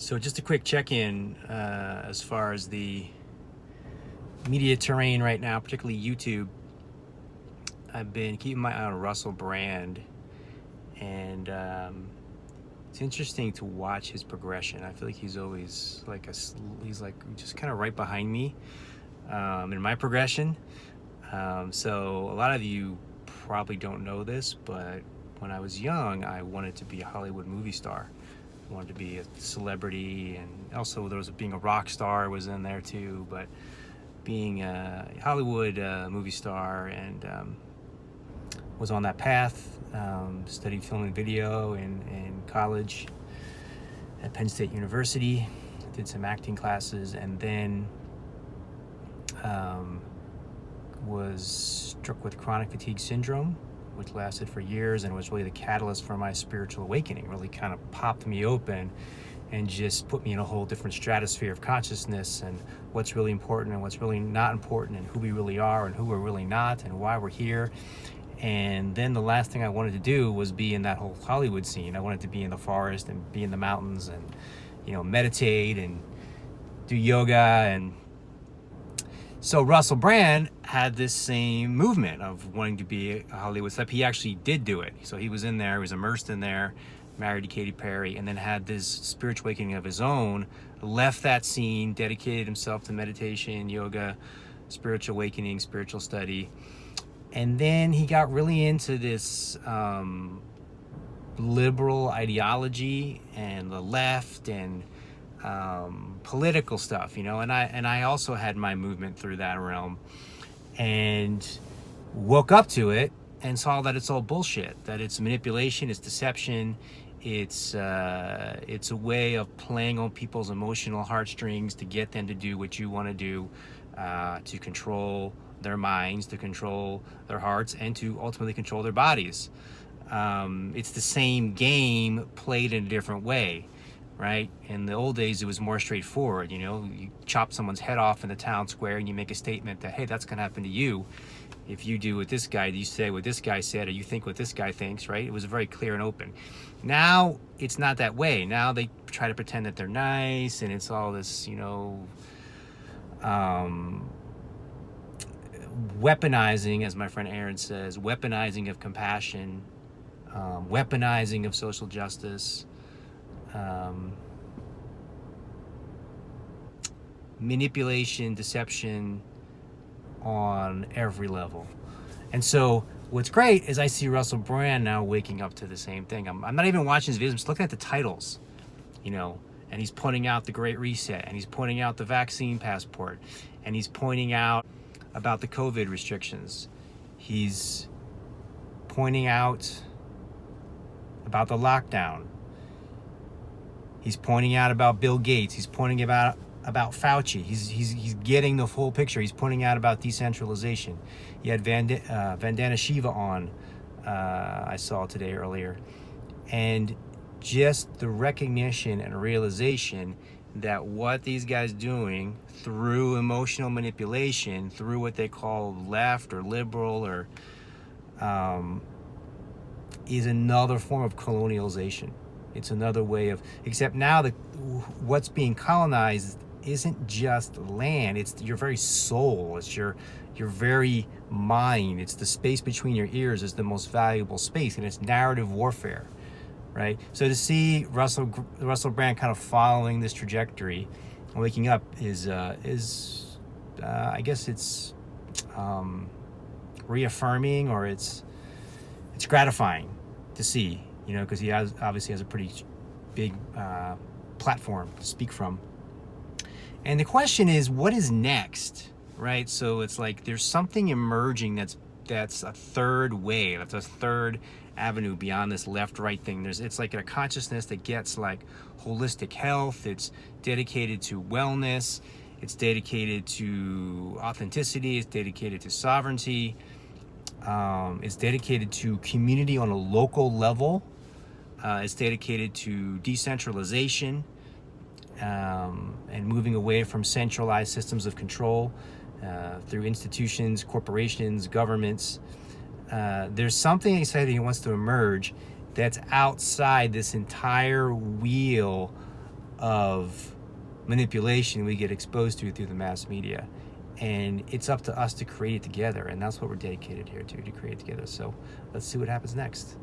So just a quick check-in as far as the media terrain right now, particularly YouTube. I've been keeping my eye on Russell Brand, and it's interesting to watch his progression. I feel like he's always he's like just kind of right behind me in my progression. So a lot of you probably don't know this, but when I was young, I wanted to be a Hollywood movie star. I wanted to be a celebrity, and also there was being a rock star was in there too, but being a Hollywood movie star, and was on that path. Studied film and video in college at Penn State University, did some acting classes, and then was struck with chronic fatigue syndrome, which lasted for years and was really the catalyst for my spiritual awakening. Really kind of popped me open and just put me in a whole different stratosphere of consciousness, and what's really important and what's really not important, and who we really are and who we're really not, and why we're here. And then the last thing I wanted to do was be in that whole Hollywood scene. I wanted to be in the forest and be in the mountains and, meditate and do yoga. And so Russell Brand had this same movement of wanting to be a Hollywood celebrity. He actually did do it. So he was in there, he was immersed in there, married to Katy Perry, and then had this spiritual awakening of his own, left that scene, dedicated himself to meditation, yoga, spiritual awakening, spiritual study. And then he got really into this liberal ideology and the left and political stuff, and I also had my movement through that realm, and woke up to it and saw that it's all bullshit, that it's manipulation, it's deception, it's a way of playing on people's emotional heartstrings to get them to do what you want to do, to control their minds, to control their hearts, and to ultimately control their bodies. It's the same game played in a different way, right? In the old days, it was more straightforward. You chop someone's head off in the town square and you make a statement that, hey, that's going to happen to you if you do what this guy, you say what this guy said, or you think what this guy thinks, right? It was very clear and open. Now it's not that way. Now they try to pretend that they're nice, and it's all this, weaponizing, as my friend Aaron says, weaponizing of compassion, weaponizing of social justice, manipulation, deception on every level. And so what's great is I see Russell Brand now waking up to the same thing. I'm not even watching his videos, I'm just looking at the titles, and he's pointing out the Great Reset, and he's pointing out the vaccine passport, and he's pointing out about the COVID restrictions. He's pointing out about the lockdown. He's pointing out about Bill Gates. He's pointing about Fauci. He's getting the full picture. He's pointing out about decentralization. He had Vandana Shiva on, I saw today earlier. And just the recognition and realization that what these guys doing through emotional manipulation, through what they call left or liberal, or is another form of colonialization. It's another way of, except now what's being colonized isn't just land, it's your very soul, it's your very mind, it's the space between your ears is the most valuable space, and it's narrative warfare, right? So to see Russell Brand kind of following this trajectory, waking up is I guess it's reaffirming, or it's gratifying to see, because he obviously has a pretty big platform to speak from. And the question is, what is next, right? So it's like there's something emerging that's a third wave, that's a third avenue beyond this left-right thing. It's like a consciousness that gets like holistic health. It's dedicated to wellness. It's dedicated to authenticity. It's dedicated to sovereignty. It's dedicated to community on a local level. It's dedicated to decentralization, and moving away from centralized systems of control through institutions, corporations, governments. There's something exciting that wants to emerge that's outside this entire wheel of manipulation we get exposed to through the mass media. And it's up to us to create it together, and that's what we're dedicated here to create it together. So let's see what happens next.